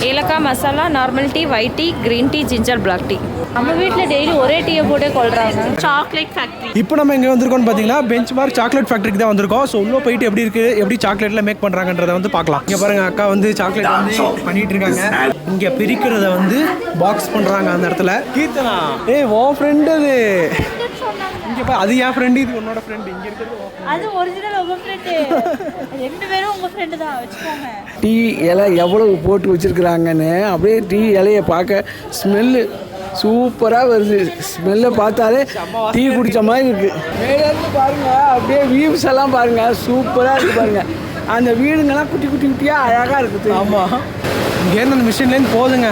ஏலக்காய் மசாலா, normal tea, white tea, green tea, ginger, black tea. நம்ம வீட்டில் டெய்லி ஒரே டீயை போட்டே கொள்றாங்க. Chocolate factory. இப்போ நம்ம எங்கே வந்திருக்கோம்னு பார்த்தீங்கன்னா பெஞ்ச் மார்க் சாக்லேட் ஃபேக்ட்ரிக்கு தான் வந்திருக்கோம். ஸோ உள்ளே போயிட்டு எப்படி இருக்குது, எப்படி சாக்லேட்டில் மேக் பண்ணுறாங்கன்றதை வந்து பார்க்கலாம். இங்கே பாருங்கள், அக்கா வந்து சாக்லேட் வந்து பண்ணிட்டு இருக்காங்க. இங்கே பிரிக்கிறத வந்து பாக்ஸ் பண்ணுறாங்க அந்த இடத்துல. கீர்த்தனா, ஓ ஃப்ரெண்டு அது. இங்கே அது என் ஃப்ரெண்டு, இது உன்னோட ஃப்ரெண்டு. இங்கே இருக்கிறது அது ஒரிஜினல் உங்கள் ஃப்ரெண்டு. ரெண்டு பேரும் உங்கள் ஃப்ரெண்டு தான் வச்சுக்கோங்க. டீ இலை எவ்வளவு போட்டு வச்சுருக்குறாங்கன்னு அப்படியே டீ இலையை பார்க்க ஸ்மெல்லு சூப்பராக வருது. ஸ்மெல்லை பார்த்தாலே டீ குடித்த மாதிரி இருக்குது. மேலேருந்து பாருங்கள், அப்படியே வியூஸ் எல்லாம் பாருங்கள், சூப்பராக இருக்குது பாருங்கள். அந்த வீடுங்கெல்லாம் குட்டி குட்டி குட்டியாக அழகாக இருக்குது. ஆமாம், இங்கேருந்து அந்த மிஷின்லேருந்து போதுங்க,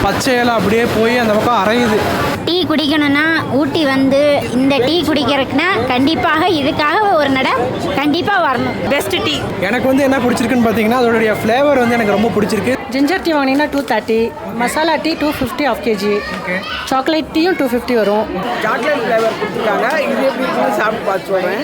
பச்சை இலை அப்படியே போய் அந்த பக்கம் அரையுது. டீ குடிக்கணும்னா ஊட்டி வந்து இந்த டீ குடிக்கிறதுக்குன்னா கண்டிப்பாக இதுக்காக ஒரு நடை கண்டிப்பாக வரணும். Best tea. எனக்கு வந்து என்ன பிடிச்சிருக்குன்னு பார்த்தீங்கன்னா அதோடைய ஃப்ளேவர் வந்து எனக்கு ரொம்ப பிடிச்சிருக்கு. ஜிஞ்சர் டீ வாங்கினீங்கன்னா 230, masala tea 250 half KG, chocolate டீயும் 250 வரும். சாக்லேட் ஃப்ளேவர் கொடுத்துருக்காங்க. இது எப்படி இருக்குன்னு சாப்பிட்டு பார்த்து சொல்கிறேன்.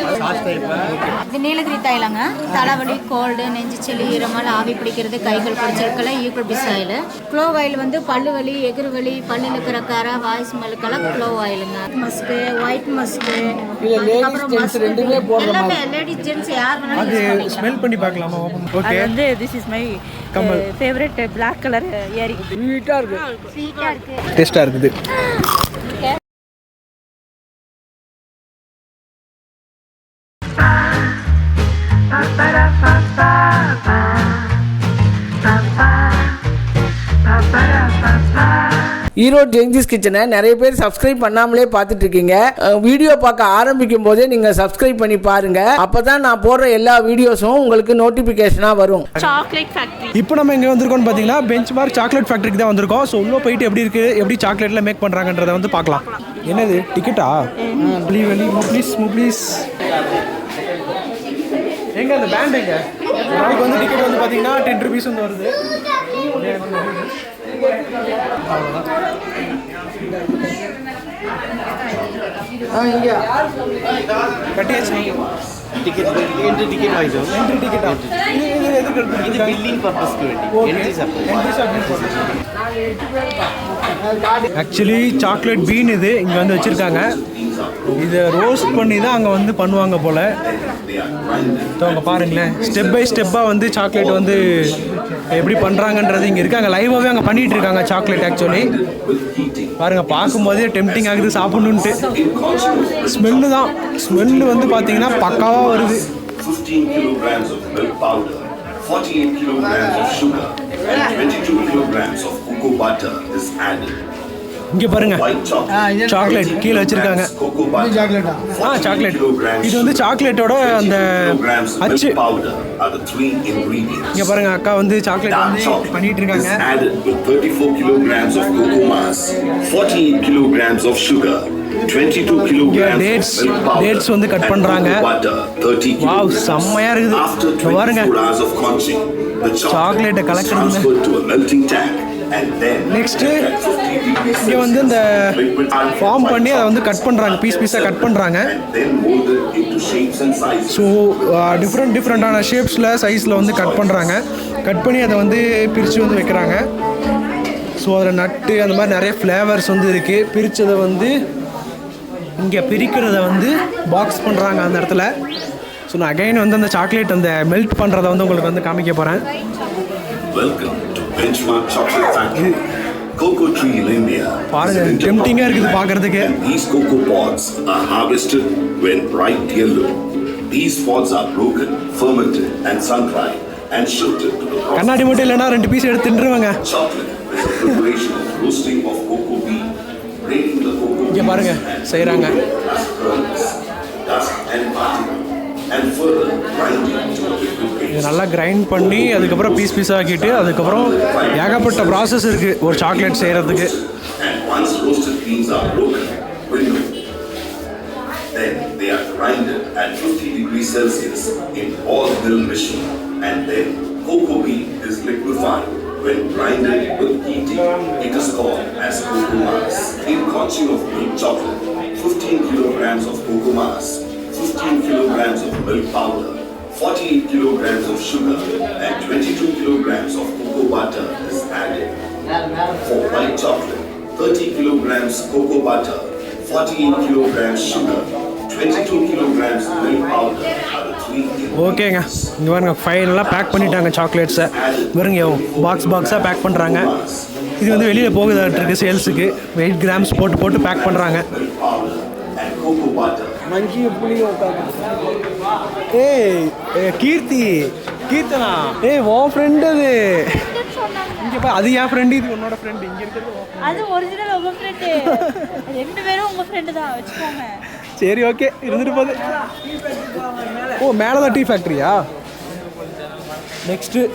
இது நீலகிரி தைலங்க. தலைவலி, கோல்டு, நெஞ்சு சளி, இருமல், ஆவி பிடிக்கிறது, கைகள் பிடிச்சிருக்கலாம் யூக்கலிப்டஸ் ஆயில். க்ளோவ் ஆயில் வந்து பல்லு வலி, எகிறு வலி, பல்லில் இருக்கிற கரை, வாய் ஸ்மெல்லுக்கெல்லாம் க்ளோவ் ஆயிலுங்க. மஸ்க்கு, ஒயிட் மஸ்க்கு, அப்புறம் ரெண்டுமே போடுறோம். லேடிஸ் ஜென்ட்ஸ் யார் அது வேணாலும் ஸ்மெல் பண்ணி பார்க்கலாமா? அது வந்து this is my favourite black colour earring. ஸ்வீட்டாக இருக்குது, டேஸ்ட்டாக இருக்குது. ஈரோடு ஜெயந்திஸ் கிச்சனை நிறைய பேர் சப்ஸ்கிரைப் பண்ணாமலே பார்த்துட்டு இருக்கீங்க. வீடியோ பார்க்க ஆரம்பிக்கும் போதே நீங்க சப்ஸ்கிரைப் பண்ணி பாருங்க. அப்பதான் நான் போடுற எல்லா வீடியோஸும் உங்களுக்கு நோட்டிபிகேஷனா வரும். Chocolate factory. இப்போ நம்ம எங்கே வந்திருக்கோம்னு பார்த்தீங்கன்னா பெஞ்ச் மார்க் சாக்லேட் ஃபேக்ட்ரிக்கு தான் வந்திருக்கோம். ஸோ உள்ளே போயிட்டு எப்படி இருக்குது, எப்படி சாக்லேட்டில் மேக் பண்ணுறாங்கன்றதை வந்து பார்க்கலாம். என்னது டிக்கெட்டா? Please please. எங்க அந்த பேண்ட் எங்க? நாளைக்கு வந்து டிக்கெட் வந்து பார்த்தீங்கன்னா 10 rupees வந்து வருது. கட்டியாச்சு. टिकट एंट्री टिकट वाइज हो एंट्री टिकट இது எதுக்கு இது பில்லிங் பர்பஸ்க்கு வேண்டி entry support actually chocolate been இது இங்கே வந்து வச்சுருக்காங்க. இதை ரோஸ்ட் பண்ணி தான் அங்கே வந்து பண்ணுவாங்க போல். அவங்க பாருங்களேன், ஸ்டெப் பை ஸ்டெப்பாக வந்து சாக்லேட் வந்து எப்படி பண்ணுறாங்கன்றது இங்கே இருக்குது. அங்கே லைவாகவே அங்கே பண்ணிகிட்டு இருக்காங்க சாக்லேட். ஆக்சுவலி பாருங்கள், பார்க்கும்போதே டெம்ப்டிங் ஆகுது சாப்பிடணுன்ட்டு. ஸ்மெல்லு தான், ஸ்மெல்லு வந்து பார்த்தீங்கன்னா பக்காவாக வருது. 15 kilograms of milk powder, 48 kilograms of sugar, and 22 kilograms of cocoa butter is added. இங்கே பாருங்க, சாக்லேட் கீழே வச்சிருக்காங்க. சாக்லேட் இது வந்து சாக்லேட்டோட அந்த அச்சு. இங்கே பாருங்க, அக்கா வந்து சாக்லேட் வந்து பண்ணிட்டு இருக்காங்க. 34 kilograms of cocoa mass, 48 kilograms of sugar, 22 kilograms dates வந்து கட் பண்றாங்க. வாவ், செம்மையா இருக்குது பாருங்க. சாக்லேட்டை கலக்குறாங்க. நெக்ஸ்ட் இங்கே வந்து இந்த ஃபார்ம் பண்ணி அதை வந்து கட் பண்ணுறாங்க, பீஸ் பீஸாக கட் பண்ணுறாங்க. ஸோ டிஃப்ரெண்ட்டான ஷேப்ஸில் சைஸில் வந்து கட் பண்ணுறாங்க. கட் பண்ணி அதை வந்து பிரித்து வந்து வைக்கிறாங்க. ஸோ அதில் நட்டு அந்த மாதிரி நிறைய ஃப்ளேவர்ஸ் வந்து இருக்குது. பிரித்ததை வந்து இங்கே பிரிக்கிறத வந்து பாக்ஸ் பண்ணுறாங்க அந்த இடத்துல. ஸோ நான் அகைன் வந்து அந்த சாக்லேட் அந்த மெல்ட் பண்ணுறதை வந்து உங்களுக்கு வந்து காமிக்க போகிறேன். Benchmark chocolate factory, cocoa tree in India. பாருங்க, டெம்ப்டிங்கா இருக்குது பார்க்கிறதுக்கு. These cocoa pods are harvested when bright yellow. These pods are broken, fermented and sun-dried and shifted to the process. கண்ணாடி மட்டும் இல்லைன்னா 2 பீஸ் எடுத்து தின்றுவாங்க. Chocolate is a preparation of roasting of cocoa bean, breaking the cocoa beans. இங்க பாருங்க செய்றாங்க. Dust and particle and further grinding to a liquid paste. இது நல்லா grind பண்ணி அதுக்கப்புறம் பீஸ் பீஸ் ஆக்கிட்டு அதுக்கப்புறம் ஏகப்பட்ட ப்ராசஸ் இருக்குது ஒரு சாக்லேட் செய்கிறதுக்கு. And once roasted beans are broken, then they are grinded at 50 degrees Celsius in ball mill machine, and then cocoa bean is liquefied. When grinded with heating, it is called as cocoa mass. In consumption of milk chocolate, 15 kilograms of cocoa mass, 15 kilograms of milk powder, 48 kilograms of sugar and 22 kilograms of cocoa butter is For white chocolate, 30 kilograms cocoa butter, 48 kilograms sugar, 22 kilograms milk powder are the three ingredients. ஓகேங்க, இங்கே பாருங்க ஃபைனலாக back பண்ணிட்டாங்க சாக்லேட்ஸை. பாருங்க பாக்ஸாக back பண்ணுறாங்க. இது வந்து வெளியில் போகுதாட்டிருக்கு சேல்ஸுக்கு. 8 கிராம்ஸ் போட்டு பேக் பண்ணுறாங்க. And cocoa butter. மஞ்சி புளியும் உட்காந்து. கீர்த்தனா உன் ஃப்ரெண்டு அது. இங்கே பா, அது என் ஃப்ரெண்டு, இது உன்னோட ஃப்ரெண்டு. இங்கே இருக்கிறது அது ஒரிஜினல் உங்க ஃப்ரெண்டு. ரெண்டு பேரும் உங்க ஃப்ரெண்டு தான் வச்சுக்கோங்க. சரி ஓகே, இருந்துட்டு போகுது. மேலே தான் டீ ஃபேக்ட்ரியா? நெக்ஸ்ட்டு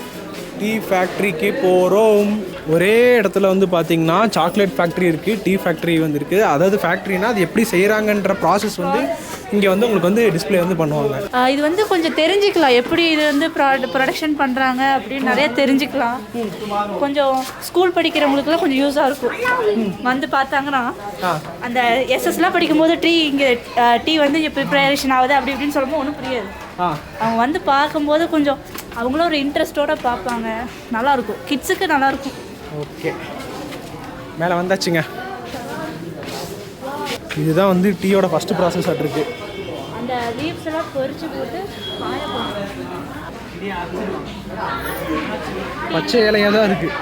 டீ ஃபேக்ட்ரிக்கு போகிறோம். ஒரே இடத்துல வந்து பார்த்திங்கன்னா சாக்லேட் ஃபேக்ட்ரி இருக்குது, டீ ஃபேக்ட்ரி வந்து இருக்குது. அதாவது ஃபேக்ட்ரினா அது எப்படி செய்கிறாங்கன்ற ப்ராசஸ் வந்து இங்கே வந்து உங்களுக்கு வந்து டிஸ்பிளே வந்து பண்ணுவாங்க. இது வந்து கொஞ்சம் தெரிஞ்சுக்கலாம், எப்படி இது வந்து ப்ரொடக்ஷன் பண்ணுறாங்க அப்படின்னு நிறைய தெரிஞ்சுக்கலாம். கொஞ்சம் ஸ்கூல் படிக்கிறவங்களுக்குலாம் கொஞ்சம் யூஸாக இருக்கும். வந்து பார்த்தாங்கன்னா அந்த எஸ்எஸ்லாம் படிக்கும்போது இங்கே டீ வந்து ப்ரிப்பரேஷன் ஆகுது அப்படி இப்படின்னு சொல்லும்போது ஒன்றும் புரியாது. அவங்க வந்து பார்க்கும்போது கொஞ்சம் அவங்களும் ஒரு இன்ட்ரெஸ்டோடு பார்ப்பாங்க. நல்லாயிருக்கும், கிட்ஸுக்கு நல்லாயிருக்கும். ஓகே, மேலே வந்தாச்சுங்க. இதுதான் வந்து டீயோட ஃபஸ்ட்டு ப்ராசஸ் ஆகிருக்கு. அந்த லீவ்ஸ் எல்லாம் பொரிச்சு போட்டு பச்சை இலையாக தான் இருக்குது.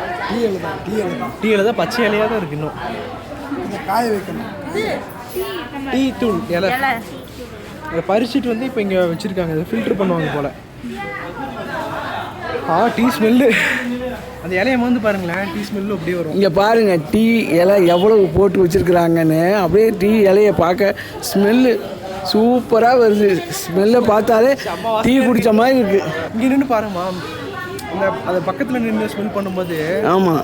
டீ இலை தான் பச்சை இலையாக தான் இருக்குது. இன்னும் காய வைக்கணும். டீ தூள் இலை அதை பறிச்சுட்டு வந்து இப்போ இங்கே வச்சுருக்காங்க. இதை ஃபில்ட்ரு பண்ணுவாங்க போல். டீ ஸ்மெல்லு, அந்த இலையை வந்து பாருங்களேன், டீ ஸ்மெல்லு அப்படியே வரும். இங்கே பாருங்கள் டீ இலை எவ்வளவு போட்டு வச்சுருக்குறாங்கன்னு. அப்படியே டீ இலையை பார்க்க ஸ்மெல்லு சூப்பராக வருது. ஸ்மெல்லை பார்த்தாலே டீ குடித்த மாதிரி இருக்குது. இங்கே நின்று பாருங்கம்மா, அந்த அது பக்கத்தில் நின்று ஸ்மெல் பண்ணும்போது ஆமாம்,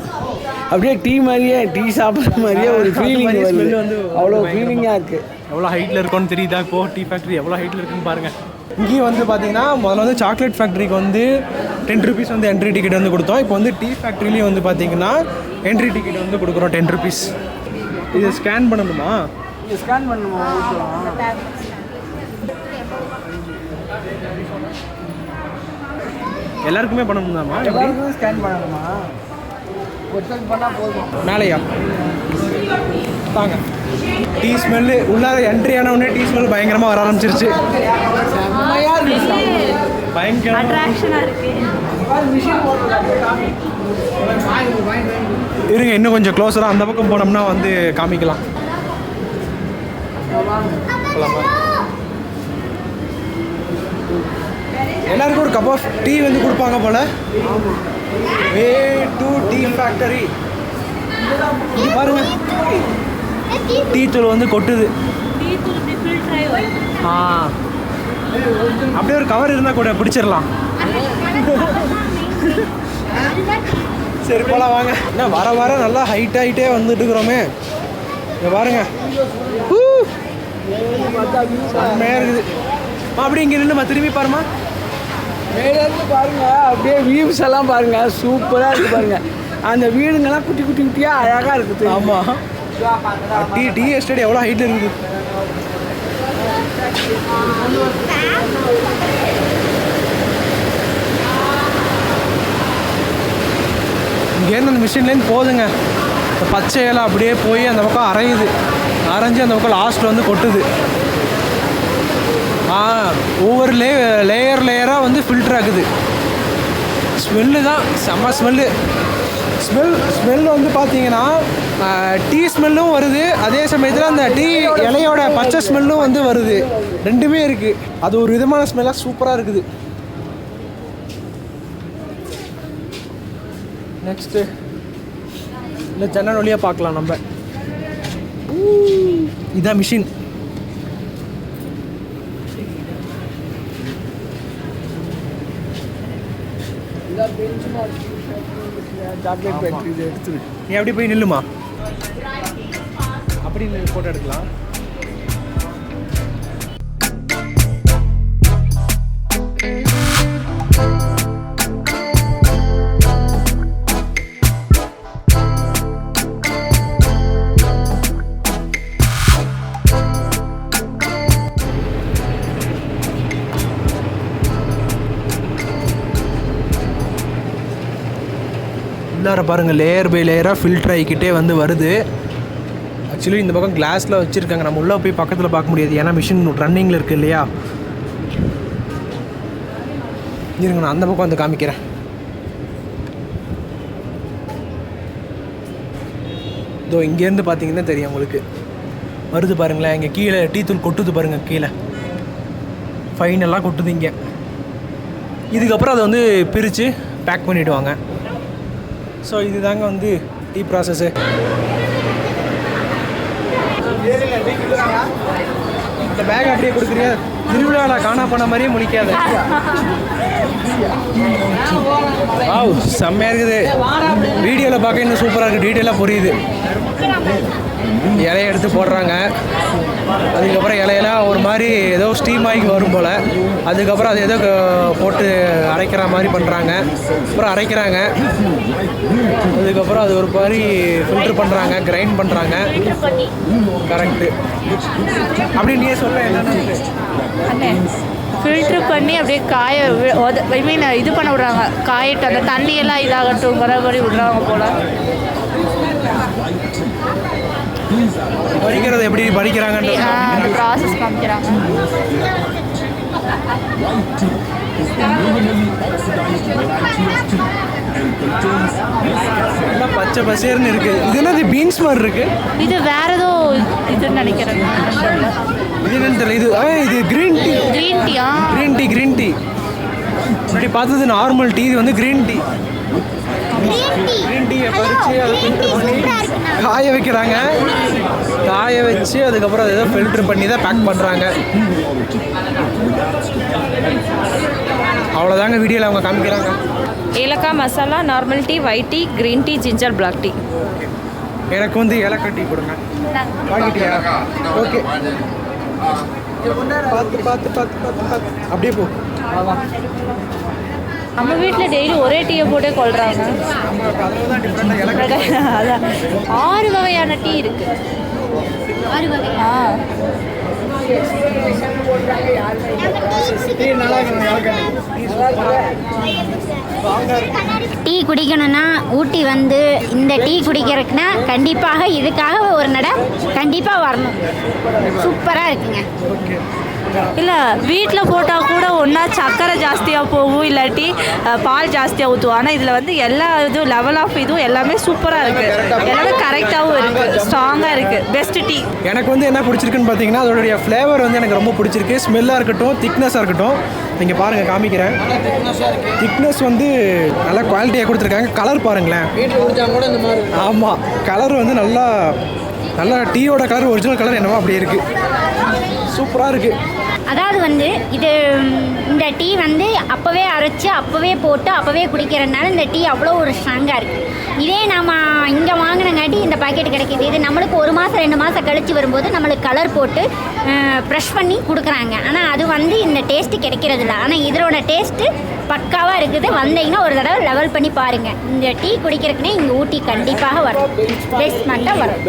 அப்படியே டீ மாதிரியே, டீ சாப்பிட்ற மாதிரியே ஒரு ஃபீலிங் வருது. வந்து அவ்வளோ ஃபீலிங்காக இருக்குது. எவ்வளோ ஹைட்டில் இருக்குன்னு தெரியுதா? இப்போது டீ ஃபேக்ட்ரி எவ்வளோ ஹைட்டில் இருக்குன்னு பாருங்கள். இங்கேயும் வந்து பார்த்தீங்கன்னா முதல்ல வந்து சாக்லேட் ஃபேக்ட்ரிக்கு வந்து 10 rupees வந்து என்ட்ரி டிக்கெட் வந்து கொடுத்தோம். இப்போ வந்து டீ ஃபேக்ட்ரிலையும் வந்து பார்த்தீங்கன்னா என்ட்ரி டிக்கெட் வந்து கொடுக்குறோம் 10 rupees. இது ஸ்கேன் பண்ணணுமா? இது ஸ்கேன் பண்ணணுமா? எல்லாருக்குமே பண்ணணுமாம்மா? எல்லாருக்குமே ஸ்கேன் பண்ணணுமா? ஒருத்தருக்கு பண்ணால் போதும். மேலையா தாங்க. டீ ஸ்மெல்லு உள்ளார என்ட்ரி ஆன உடனே டீ ஸ்மெல் பயங்கரமாக வர ஆரம்பிச்சிருச்சு. பயங்கர அட்ராக்ஷனாக இருக்குது. இருங்க, இன்னும் கொஞ்சம் க்ளோஸராக அந்த பக்கம் போனோம்னா வந்து காமிக்கலாம். எல்லாருக்கும் ஒரு கப் ஆஃப் டீ வந்து கொடுப்பாங்க போல். Way to tea factory. பாருங்க, டீ தூள் வந்து கொட்டுது. டீ தூள் ஃபில்டர் ஆகி வரும். அப்படியே ஒரு கவர் இருந்தால் கூட பிடிச்சிடலாம். சரி போலாம் வாங்க. என்ன வர வர நல்லா ஹைட் ஆகிட்டே வந்துட்டு இருக்கிறோமே. இங்கே பாருங்க, செம்மையாக இருக்குது. அப்படி இங்கே நின்றுமா, திரும்பி பாருமா. மேலேருந்து பாருங்கள், அப்படியே வியூஸ் எல்லாம் பாருங்கள், சூப்பராக இருக்குது பாருங்கள். அந்த வீடுங்கெல்லாம் குட்டி குட்டி குட்டியாக அழகாக இருக்குது. ஆமாம், டீ எஸ்டேட் எவ்வளோ ஹைட்டில் இருக்குது. இங்கேருந்து அந்த மிஷின்லேருந்து போகுதுங்க. இந்த பச்சை இலை அப்படியே போய் அந்த பக்கம் அரைஞ்சு அந்த பக்கம் லாஸ்ட்டில் வந்து கொட்டுது. ஒவ்வொரு லேயராக வந்து ஃபில்டர் ஆகுது. ஸ்மெல்லு தான் செம்ம ஸ்மெல் வந்து பார்த்தீங்கன்னா டீ ஸ்மெல்லும் வருது, அதே சமயத்தில் அந்த டீ இலையோட பச்சை ஸ்மெல்லும் வந்து வருது. ரெண்டுமே இருக்குது. அது ஒரு விதமான ஸ்மெல்லாக சூப்பராக இருக்குது. நெக்ஸ்ட்டு இல்லை ஜன்னல் வழியாக பார்க்கலாம் நம்ம. இதான் மிஷின். சாக்லேட் ஃபேக்ட்ரி இதை எடுத்துரு. நீ அப்படி போய் நில்லுமா, அப்படி ஃபோட்டோ எடுக்கலாம். உள்ளார பாருங்கள் லேயர் பை லேயராக ஃபில்டர் ஆகிக்கிட்டே வந்து வருது. ஆக்சுவலி இந்த பக்கம் கிளாஸில் வச்சுருக்காங்க, நம்ம உள்ளே போய் பக்கத்தில் பார்க்க முடியாது ஏன்னா மிஷின் ரன்னிங்கில் இருக்குது இல்லையா. இருங்க நான் அந்த பக்கம் வந்து காமிக்கிறேன். இதோ இங்கேருந்து பார்த்தீங்கன்னா தெரியும் உங்களுக்கு, வருது பாருங்களேன். இங்கே கீழே டீ தூள் கொட்டுது பாருங்கள், கீழே ஃபைனலாக கொட்டுது இங்கே. இதுக்கப்புறம் அதை வந்து பிரித்து பேக் பண்ணிவிடுவாங்க. ஸோ இதுதாங்க வந்து டீ ப்ராசஸ்ஸு. இந்த பேக் அப்படியே கொடுக்குறியா? திருவிழாவில் காணா போன மாதிரியே முழிக்காத. செம்மையாக இருக்குது. வீடியோவில் பார்க்க இன்னும் சூப்பராக இருக்குது, டீட்டெயிலாக புரியுது. இலையை எடுத்து போடுறாங்க, அதுக்கப்புறம் இலையெல்லாம் ஒரு மாதிரி ஏதோ ஸ்டீம் ஆகி வரும் போல். அதுக்கப்புறம் அது ஏதோ போட்டு அரைக்கிற மாதிரி பண்ணுறாங்க, அப்புறம் அரைக்கிறாங்க. அதுக்கப்புறம் அது ஒரு மாதிரி ஃபில்டர் பண்ணுறாங்க, கிரைண்ட் பண்ணுறாங்க. கரெக்டு. அப்படி நீ சொல்ல என்னென்ன ஃபில்ட்ரு பண்ணி அப்படியே காய ஐ மீன் இது பண்ண விட்றாங்க, காயிட்டு அந்த தண்ணியெல்லாம் இதாகட்டுங்கிற மாதிரி விட்றாங்க போல். படிக்கிறது எப்படி படிக்கிறாங்கன்னு ப்ராசஸ் காமிக்கிறாங்க. எல்லாம் பச்சை பசேர்னு இருக்குது. இது என்னது பீன்ஸ் மாதிரி இருக்குது? இது வேற ஏதோ இதுன்னு நினைக்கிறேன். இது என்னன்னு தெரியல. இது க்ரீன் டீ. க்ரீன் டீயா? Green tea. இப்படி பார்த்தது நார்மல் டீ, இது வந்து க்ரீன் டீ. க்ரீன் டீயை பறித்து அதை ஃபில்டர் பண்ணி காய வைக்கிறாங்க. காய வச்சு அதுக்கப்புறம் அதை ஏதோ ஃபில்டர் பண்ணி தான் பேக் பண்ணுறாங்க. அவ்வளோதாங்க வீடியோவில் அவங்க காமிக்கிறாங்க. ஏலக்காய் மசாலா, normal tea, white tea, green tea, ginger, black tea. எனக்கு வந்து ஏலக்காய் டீ கொடுங்க. வாங்கிட்டியா? ஓகே. பார்த்து பார்த்து பார்த்து பார்த்து பார்த்து அப்படியே போ. நம்ம வீட்டில் டெய்லி ஒரே டீயை போட்டே கொள்றாங்க. அதான் 6 வகையான டீ இருக்கு. 6 வகை. டீ குடிக்கணும்னா ஊட்டி வந்து இந்த டீ குடிக்கிறதுக்குன்னா கண்டிப்பாக இதுக்காக ஒரு நட கண்டிப்பாக வரணும். சூப்பராக இருக்குங்க. இல்லை வீட்டில் போட்டால் கூட ஒன்றா சர்க்கரை ஜாஸ்தியாக போகும், இல்லாட்டி பால் ஜாஸ்தியாக ஊற்றுவோம். ஆனால் இதில் வந்து எல்லா இதுவும் லெவல் ஆஃப் இதுவும் எல்லாமே சூப்பராக இருக்குது, எல்லாமே கரெக்டாகவும் இருக்குது, ஸ்ட்ராங்காக இருக்குது. Best tea. எனக்கு வந்து என்ன பிடிச்சிருக்குன்னு பார்த்தீங்கன்னா அதோடைய ஃப்ளேவர் வந்து எனக்கு ரொம்ப பிடிச்சிருக்கு. ஸ்மெல்லாக இருக்கட்டும், திக்னஸாக இருக்கட்டும். நீங்கள் பாருங்கள், காமிக்கிறேன். திக்னஸ் வந்து நல்லா குவாலிட்டியாக கொடுத்துருக்காங்க. கலர் பாருங்களேன். ஆமாம், கலர் வந்து நல்லா டீயோட கலர், ஒரிஜினல் கலர் என்னவோ அப்படியே இருக்குது. சூப்பராக இருக்குது. அதாவது வந்து இது இந்த டீ வந்து அப்போவே அரைச்சி அப்போவே போட்டு அப்போவே குடிக்கிறதுனால இந்த டீ அவ்வளோ ஒரு ஸ்ட்ராங்காக இருக்குது. இதே நம்ம இங்கே வாங்கினங்காட்டி இந்த பாக்கெட் கிடைக்கிது. இது நம்மளுக்கு 1 மாதம் 2 மாதம் கழித்து வரும்போது நம்மளுக்கு கலர் போட்டு ப்ரெஷ் பண்ணி கொடுக்குறாங்க. ஆனால் அது வந்து இந்த டேஸ்ட்டு கிடைக்கிறது இல்லை. ஆனால் இதோட டேஸ்ட்டு பக்காவாக இருக்குது. வந்தீங்கன்னா ஒரு தடவை லெவல் பண்ணி பாருங்கள். இந்த டீ குடிக்கிறதுக்குனே இங்கே ஊட்டி கண்டிப்பாக வரும். பேஸ்மெண்ட்டாக வரும்.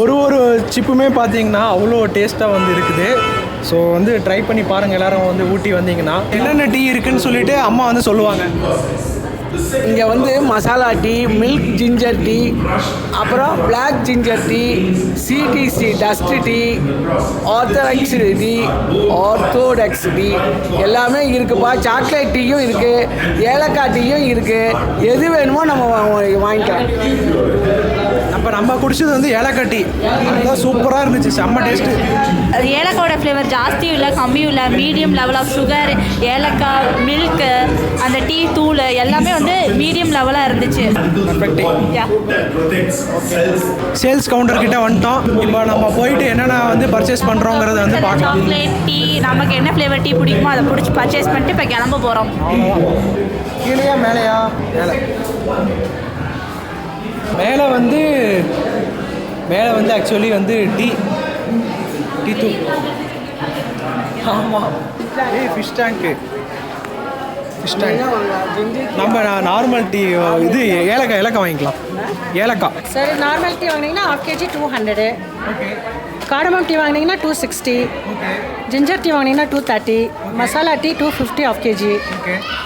ஒரு சிப்புமே பார்த்தீங்கன்னா அவ்வளோ டேஸ்ட்டாக வந்து இருக்குது. ஸோ வந்து ட்ரை பண்ணி பாருங்கள் எல்லோரும் வந்து ஊட்டி வந்தீங்கன்னா. என்னென்ன டீ இருக்குதுன்னு சொல்லிட்டு அம்மா வந்து சொல்லுவாங்க. இங்கே வந்து masala tea, milk ginger tea, அப்புறம் black ginger tea, CTC dust tea, orthodox tea, orthodox tea எல்லாமே இருக்குப்பா. சாக்லேட் டீயும் இருக்குது, ஏலக்காய் டீயும் இருக்குது. எது வேணுமோ நம்ம வாங்கிக்கலாம். நம்ம குடிச்சது வந்து ஏலக்காய் டீ. அதுதான் சூப்பராக இருந்துச்சு, செம்ம டேஸ்ட்டு. ஏலக்காயோட ஃப்ளேவர் ஜாஸ்தியும் இல்லை கம்மியும் இல்லை, மீடியம் லெவல் ஆஃப் சுகர், ஏலக்காய், மில்க்கு, அந்த டீ தூள் எல்லாமே வந்து மீடியம் லெவலாக இருந்துச்சு. சேல்ஸ் கவுண்டர் கிட்ட வந்துட்டோம். இப்போ நம்ம போயிட்டு என்னென்ன வந்து பர்ச்சேஸ் பண்ணுறோங்கிறத வந்து பார்க்கலாம். சாக்லேட் டீ, நமக்கு என்ன ஃப்ளேவர் டீ பிடிக்குமோ அதை பிடிச்சி பர்ச்சேஸ் பண்ணிட்டு இப்போ கிளம்ப போகிறோம். கீழேயா மேலேயா? மேலே வந்து ஆக்சுவலி வந்து டீ தூள். ஆமாம், ஃபிஷ் டேங்க்கு. நம்ம நார்மல் டீ இது ஏலக்காய் வாங்கிக்கலாம். ஏலக்காய் சரி, நார்மல் டீ வாங்கினீங்கன்னா ½ kg 200. ஓகே. காடமம் டீ வாங்கினீங்கன்னா 260, ஜிஞ்சர் டீ வாங்கினீங்கன்னா 230, masala tea 250 half KG,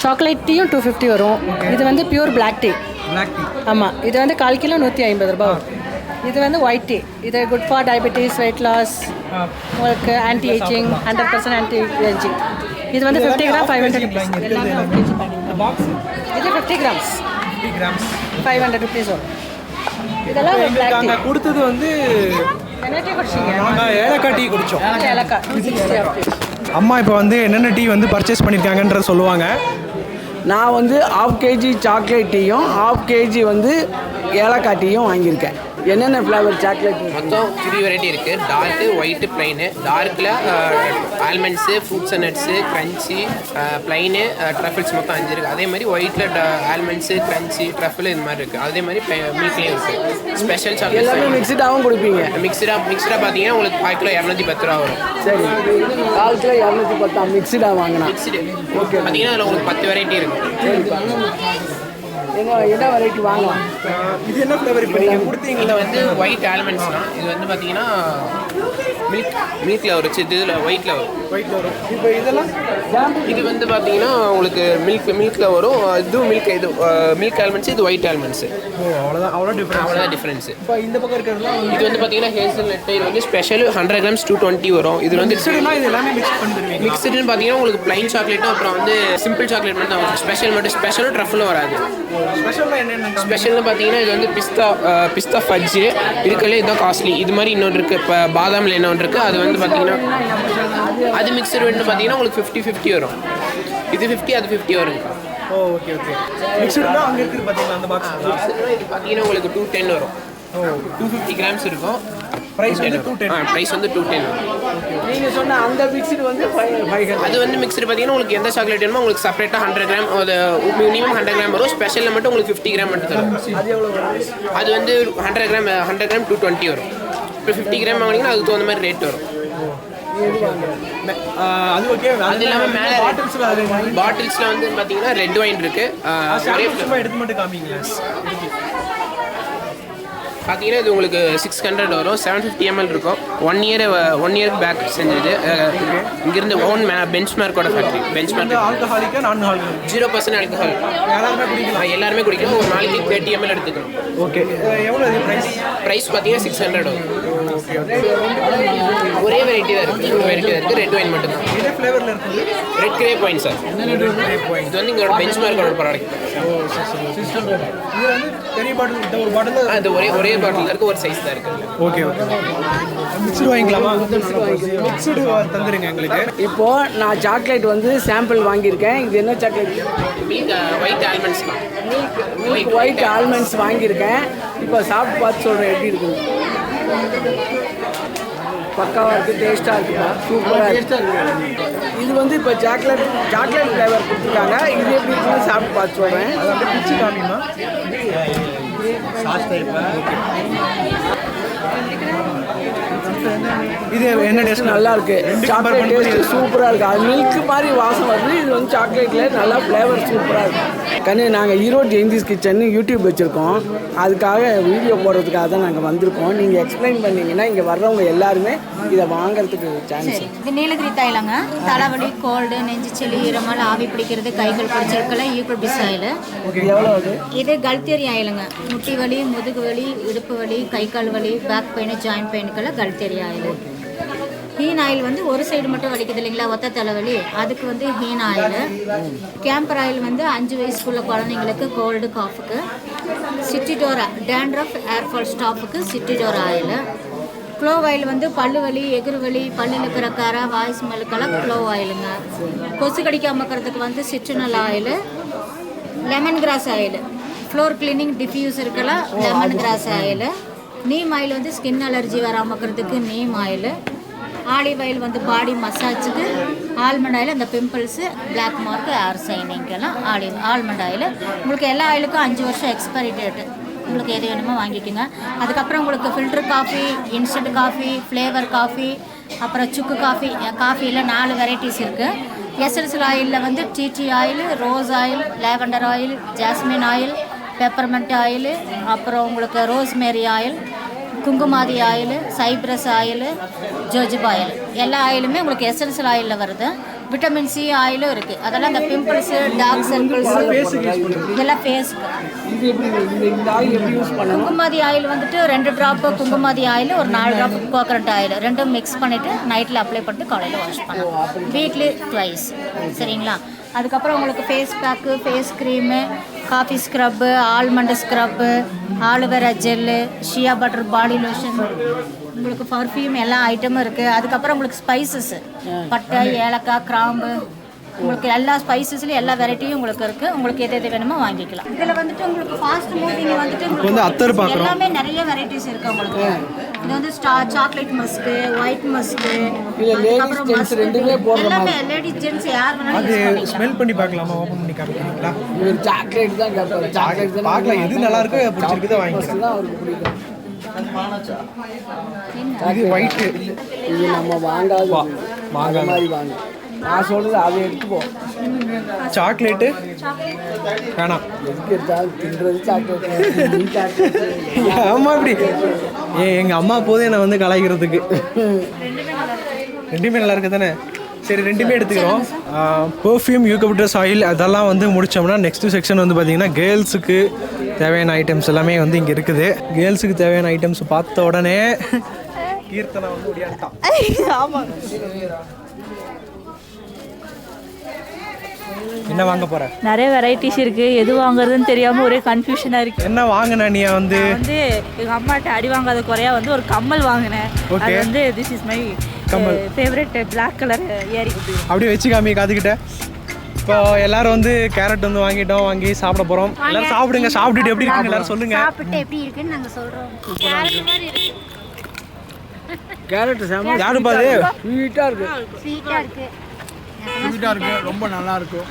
chocolate டீயும் 250 வரும். இது வந்து பியூர் பிளாக் டீ. ஆமாம், இது வந்து 1/4 கிலோ 150 ரூபா வரும். இது வந்து ஒயிட் டீ. இது good for diabetes, weight loss, உங்களுக்கு ஆன்டி ஏஜிங், 100% ஆன்டி ஏஜிங். இது வந்து 50 கிராம் 500 rupees. இது 50 கிராம்ஸ் 500 rupees வரும். இதெல்லாம் ஒரு பிளாக் டீ. கொடுத்தது வந்து என்ன டீ குடிச்சீங்க? ஏலக்காய் டீ குடித்தோம். ஏலக்காய் 260 ஆஃப் கேஜி. அம்மா இப்போ வந்து என்னென்ன டீ வந்து பர்ச்சேஸ் பண்ணியிருக்காங்கன்றத சொல்லுவாங்க. நான் வந்து 1/2 kg சாக்லேட் டீயும் 1/2 kg வந்து ஏலக்காய் டீயும் வாங்கியிருக்கேன். என்னென்ன ஃப்ளேவர் சாக்லேட்? மொத்தம் 3 வெரைட்டி இருக்குது. Dark, white, plain. டார்க்கில் almonds, fruits and nuts, crunchy, plain, truffles மொத்தம் 5 இருக்குது. அதே மாதிரி ஒயிட்டில் ஆல்மண்ட்ஸு, க்ரன்ச்சி, ட்ரஃபிள் இது மாதிரி இருக்குது. அதே மாதிரி மில்க்லேயும் இருக்குது. ஸ்பெஷல் சாக்லேட் எல்லாமே மிக்ஸ்டாகவும் கொடுப்பீங்க? மிக்ஸ்டாக பார்த்தீங்கன்னா உங்களுக்கு 1/4 கிலோ 210 ரூபா வரும். சரி, 1/4 கிலோ 210 மிக்ஸ்டாக வாங்கினா. Mixed okay. பார்த்தீங்கன்னா அதில் உங்களுக்கு 10 வெரைட்டி இருக்குது. சரி, என்ன வெரைட்டி வாங்கலாம்? இது என்ன ஃப்ளேவர் இப்போ நீங்கள் கொடுத்தீங்க? இது வந்து ஒயிட் ஆல்மண்ட்ஸ் தான். இது வந்து பார்த்தீங்கன்னா மில்கில் வரும். இதில் ஒயிட்டில் வரும். இப்போ இதெல்லாம் இது வந்து பார்த்தீங்கன்னா உங்களுக்கு மில்கில் வரும். இதுவும் இது மில்க் ஆல்மண்ட்ஸ், இது ஒயிட் ஆல்மண்ட்ஸு. அவ்வளோதான் டிஃப்ரென்ஸு. இப்போ இந்த பக்கம் இருக்கிறதுலாம் இது வந்து பார்த்தீங்கன்னா ஹேசல் நட்டு. இது வந்து ஸ்பெஷல் 100 கிராம்ஸ் 220 வரும். இது வந்து இது எல்லாமே மிக்ஸ் பண்ணிடுவீங்க. மிக்ஸ்டுன்னு பார்த்தீங்கன்னா உங்களுக்கு ப்ளைன் சாக்லேட்டும் அப்புறம் வந்து சிம்பிள் சாக்லேட் மட்டும் தான் வரும். ஸ்பெஷலும் ட்ரஃபிளும் வராது. ஸ்பெஷல்னு பார்த்தீங்கன்னா இது வந்து பிஸ்தா ஃபட்ஜு இதுக்குள்ளே இதுதான் காஸ்ட்லி. இது மாதிரி இன்னொன்று இருக்குது. இப்போ பாதாமில் என்ன ஒன்று இருக்குது, அது வந்து பார்த்தீங்கன்னா அது மிக்சர் வேணும்னு பார்த்தீங்கன்னா உங்களுக்கு 50-50 வரும். இது 50, அது 50 வருங்க. ஓகே. மிக்சர்னா அங்கே இருக்குது பார்த்தீங்களா அந்த பாக்ஸ்? இது பார்த்தீங்கன்னா உங்களுக்கு 210 வரும். 250 கிராம்ஸ் இருக்கும். ப்ரைஸ் வந்து 210. ப்ரைஸ் வந்து 210 வரும். நீங்கள் சொன்ன அந்த மிக்சர் வந்து 500. அது வந்து மிக்சர் பார்த்தீங்கன்னா உங்களுக்கு எந்த சாக்லேட் வேணுமோ உங்களுக்கு செப்பரேட்டாக 100 கிராம், அது மினிமம் 100 கிராம் வரும். ஸ்பெஷலில் மட்டும் உங்களுக்கு 50 கிராம் மட்டும் தரும். அது எவ்வளோ வரும்? அது வந்து 100 கிராம் 220 வரும். இப்போ 50 கிராம் வாங்கினீங்கன்னா அதுக்கு தகுந்த மாதிரி ரேட் வரும். அது ஓகே. அது இல்லாமல் மேலே பாட்டில்ஸில் வந்து பார்த்தீங்கன்னா ரெட் ஒயின் இருக்குது. ஒரே எடுத்து மட்டும் காமிங்களா? பார்த்தீங்கன்னா இது உங்களுக்கு 600 வரும். 750 ml இருக்கும். 1 இயருக்கு பேக் செஞ்சது. இங்கேருந்து ஓன் பெஞ்ச் மார்க்கோட ஃபேக்ட்ரி. பெஞ்ச் மார்க் ஆல்கஹாலிக்கா நான் ஆல்கஹால் 0% ஆல்கஹால். எல்லாருமே குடிக்கலாம். ஒரு நாளைக்கு 30 ml எடுத்துக்கணும். ஓகே. எவ்வளோ இது ப்ரைஸ் பார்த்தீங்கன்னா 600 வரும். ஒரே வெரைட்டி தான் இருக்குது. 2 வெரைட்டி தான் இருக்குது. ரெட் ஒயின் மட்டும் தான். என்ன ஃப்ளேவரில் இருக்குது? Red grape wine sir. இது வந்து எங்களோட பெஞ்ச் மார்க்கோட ப்ராடக்ட். இது வந்து பெரிய பாட்டில், ஒரு பாட்டில் அது ஒரே பாட்டில் இருக்குது. ஒரு சைஸ் தான் இருக்குது. ஓகே. மிக்சடு வாங்கிக்கலாமா? மிக்சடு தந்துடுங்க எங்களுக்கு. இப்போது நான் சாக்லேட் வந்து சாம்பிள் வாங்கியிருக்கேன். இது என்ன சாக்லேட்? ஒயிட் ஆல்மண்ட்ஸ் தான். மில்க் ஒயிட் ஆல்மண்ட்ஸ் வாங்கியிருக்கேன். இப்போ சாப்பிட்டு பார்த்து சொல்கிறேன் எப்படி இருக்குது. பக்காவாக இருக்குது, டேஸ்ட்டாக இருக்குப்பா, சூப்பராக இருக்குது. இது வந்து இப்போ சாக்லேட் ஃப்ளேவர் கொடுத்துருக்காங்க. இது எப்படி இருக்குன்னு சாப்பிட்டு பார்த்து சொல்கிறேன். அது அப்படியே பிச்சு காமிமா. இது என்ன டேஸ்ட்? நல்லா இருக்கு. சாக்லேட் டேஸ்ட் சூப்பராக இருக்குது. அது மில்க் மாதிரி வாசம் வருது. இது வந்து சாக்லேட்டில் நல்லா ஃப்ளேவர் சூப்பராக இருக்குது. கண்ணு, நாங்கள் ஈரோடு ஜெயந்திஸ் கிச்சன் யூடியூப் வச்சுருக்கோம். அதுக்காக வீடியோ போடுறதுக்காக தான் நாங்கள் வந்திருக்கோம். நீங்கள் எக்ஸ்பிளைன் பண்ணிங்கன்னா இங்கே வர்றவங்க எல்லாருமே இதை வாங்குறதுக்கு சான்ஸ். இது நீலகிரி தைலங்க. தலைவலி, கோல்டு, நெஞ்சுச்சலி, இருமல், ஆவி பிடிக்கிறது, கைகள் பிடிச்சிருக்கல யூக்ரபிஸ் ஆயில். எவ்வளோ அது? இது கல்தேரி ஆயிலுங்க. முட்டி வலி, முதுகு வலி, இடுப்பு வலி, கை கால் வலி, பேக் பெயின், ஜாயிண்ட் பெயினுக்கெல்லாம் கல்தேரி ஆயில். ஹீன் ஆயில் வந்து ஒரு சைடு மட்டும் வலிக்குது இல்லைங்களா, ஒத்த தலைவலி, அதுக்கு வந்து ஹீன் ஆயில். கேம்பர் ஆயில் வந்து 5 வயசுக்குள்ள குழந்தைங்களுக்கு கோல்டு காஃபுக்கு. சிட்டிடோரா டேண்ட்ரஃப் ஏர்ஃபால் ஸ்டாப்புக்கு சிட்டிடோரா ஆயில். க்ளோவ் ஆயில் வந்து பல்லு வலி, எகிறு வலி, பல்லில் இருக்கிற கரை, வாய் ஸ்மெல்லுக்கெல்லாம் க்ளோவ் ஆயிலுங்க. கொசு கடிக்காம இருக்கிறதுக்கு வந்து citronella oil. Lemon grass oil floor cleaning டிஃப்யூசருக்கெல்லாம் lemon grass oil. Neem oil வந்து ஸ்கின் அலர்ஜி வராமல் இருக்கிறதுக்கு நீம் ஆயில். ஆலிவ் ஆயில் வந்து பாடி மசாஜுக்கு. ஆல்மண்ட் ஆயில் அந்த பிம்பிள்ஸு, பிளாக் மார்க்கு, ஏர் சைனிங்கெல்லாம் ஆல்மண்ட் ஆயில். உங்களுக்கு எல்லா ஆயிலுக்கும் 5 வருஷம் எக்ஸ்பைரி டேட்டு. உங்களுக்கு எது வேணுமோ வாங்கிக்கோங்க. அதுக்கப்புறம் உங்களுக்கு filter coffee, instant coffee, flavour coffee, அப்புறம் சுக்கு காஃபி. காஃபியில் 4 வெரைட்டிஸ் இருக்குது. எசன்சியல் ஆயிலில் வந்து tea oil, rose oil, lavender oil, jasmine oil, peppermint oil, அப்புறம் உங்களுக்கு rosemary oil, Kumkumadi oil, cypress oil, jojoba oil எல்லா ஆயிலுமே உங்களுக்கு எசென்சியல் ஆயிலில் வருது. விட்டமின் சி ஆயிலும் இருக்குது. அதெல்லாம் இந்த பிம்பிள்ஸு, டார்க் சர்க்கிள்ஸு இதெல்லாம் ஃபேஸுக்கு. குங்குமாதி ஆயில் வந்துட்டு 2 ட்ராப்பு குங்குமாதி ஆயில், ஒரு 4 ட்ராப் கோகனட் ஆயில் ரெண்டும் மிக்ஸ் பண்ணிவிட்டு நைட்டில் அப்ளை பண்ணிட்டு காலையில் வாஷ் பண்ணலாம். Weekly twice. சரிங்களா? அதுக்கப்புறம் உங்களுக்கு face pack, face cream, coffee scrub, almond scrub, aloe vera gel, shea butter body lotion, உங்களுக்கு பர்ஃப்யூம் எல்லா ஐட்டமும் இருக்குது. அதுக்கப்புறம் உங்களுக்கு ஸ்பைசஸ்ஸு பட்டை, ஏலக்காய், கிராம்பு, உங்களுக்கு எல்லா ஸ்பைசஸ்லையும் எல்லா வெரைட்டியும் உங்களுக்கு இருக்குது. உங்களுக்கு எது எது வேணுமோ வாங்கிக்கலாம். இதில் வந்துட்டு உங்களுக்கு ஃபாஸ்ட் மூவிங் வந்துட்டு உங்களுக்கு எல்லாமே நிறைய வெரைட்டிஸ் இருக்குது. உங்களுக்கு இது வந்து சாக்லேட் மஸ்க்கு, ஒயிட் மஸ்க்கு, அதுக்கப்புறம் மஸ்க் எல்லாமே லேடிஸ் ஜென்ட்ஸ் யார் வேணாலும் ஸ்மெல் பண்ணி பார்க்கலாமா? ஓபன் பண்ணி காமிக்கிறீங்களா? ஒரு சாக்லேட் தான் கேட்பாரு. சாக்லேட் தான் பார்க்கலாம், எது நல்லா இருக்கோ பிடிச்சிருக்குதோ வாங்கிக்கலாம். தான் அவருக்கு பிடிக்கும். இது ஒயிட். இது நம்ம வாங்காத மாதிரி வாங்க. நான் சொல்றது அதை எடுத்துப்போ. சாக்லேட்டு வேணாம். எதுக்கு எடுத்தாலும் தின்றது சாக்லேட். ஆமா, இப்படி எங்கள் அம்மா போதே நான் வந்து கலாய்க்கிறதுக்கு. ரெண்டுமே நல்லா இருக்கு தானே? சரி, ரெண்டுமே எடுத்துக்கிறோம். பெர்ஃப்யூம், யூகலிப்டஸ் ஆயில் அதெல்லாம் வந்து முடித்தோம்னா நெக்ஸ்ட்டு செக்ஷன் வந்து பார்த்திங்கன்னா கேர்ள்ஸுக்கு தேவையான ஐட்டம்ஸ் எல்லாமே வந்து இங்கே இருக்குது. கேர்ள்ஸுக்கு தேவையான ஐட்டம்ஸ் பார்த்த உடனே கீர்த்தனா வந்து ஓடியாட்டான். ஆமாம். என்ன வாங்க போற? நிறைய வெரைட்டிஸ் இருக்குது. எது வாங்குறதுன்னு தெரியாமல் ஒரே கன்ஃபியூஷனாக இருக்குது. என்ன வாங்கின நீ? வந்து எங்கள் அம்மாட்ட அடி வாங்காத குறையா வந்து ஒரு கம்மல் வாங்கினேன். அது வந்து திஸ் இஸ் மை கம்மல் ஃபேவரட் பிளாக் கலர் ஏரி. அப்படியே வச்சு காமி காதுகிட்ட. இப்போ எல்லாரும் வந்து கேரட் வந்து வாங்கிட்டோம், வாங்கி சாப்பிட போகிறோம். எல்லாரும் சாப்பிடுங்க. சாப்பிட்டுட்டு எப்படி இருக்குங்க எல்லாரும் சொல்லுங்க. சாப்பிட்டு எப்படி இருக்குன்னு நாங்கள் சொல்கிறோம். கேரட் மாதிரி இருக்கு. கேரட் சாப்பிட்டு யாரு பாரு ஸ்வீட்டாக இருக்கு. ஸ்வீட்டாக இருக்குது. ஸ்வீட்டாக இருக்கு. ரொம்ப நல்லா இருக்கும்.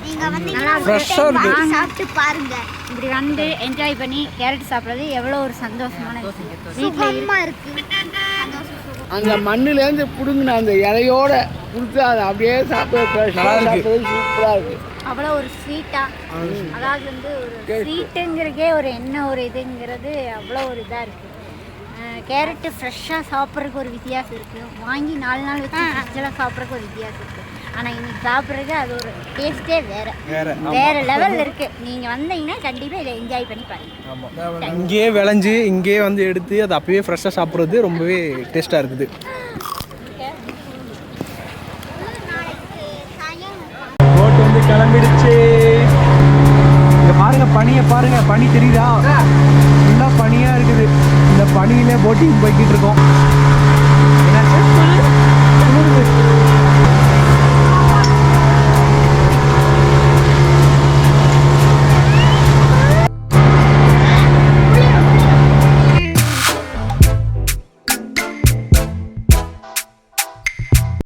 நீங்கள் வந்து ஃப்ரெஷ்ஷாக இருக்கு. சாப்பிட்டு பாருங்க. இப்படி வந்து என்ஜாய் பண்ணி கேரட் சாப்பிட்றது எவ்வளோ ஒரு சந்தோஷமான சுகமாக இருக்குது. அந்த மண்ணிலேருந்து பிடுங்கின அந்த இலையோட கொடுத்து அதை அப்படியே சாப்பிட நல்லா இருக்கு. சூப்பராக இருக்கு. அவ்வளோ ஒரு ஸ்வீட்டாக, அதாவது வந்து ஒரு ஸ்வீட்டுங்கிறதே ஒரு என்ன ஒரு இதுங்கிறது அவ்வளோ ஒரு இதாக இருக்குது. கேரட்டு ஃப்ரெஷ்ஷாக சாப்பிட்றதுக்கு ஒரு வித்தியாசம் இருக்குது. வாங்கி 4 நாள் வச்சு ஃப்ரிட்ஜெலாம் சாப்பிட்றதுக்கு ஒரு வித்தியாசம் இருக்குது. ஆனால் இன்னைக்கு சாப்பிட்றதுக்கு அது ஒரு டேஸ்ட்டே வேறு லெவலில் இருக்குது. நீங்கள் வந்தீங்கன்னா கண்டிப்பாக இதை என்ஜாய் பண்ணி பாருங்கள். இங்கேயே விளைஞ்சி இங்கேயே வந்து எடுத்து அதை அப்பயே ஃப்ரெஷ்ஷாக சாப்பிட்றது ரொம்பவே டேஸ்ட்டாக இருக்குது. போட் வந்து கிளம்பிடுச்சு. இங்கே பாருங்க, பனியை பாருங்க. பனி தெரியுதா? ஃபுல்லாக பனியாக இருக்குது. இந்த பனியிலே போட்டிங் போய்கிட்டு இருக்கோம்.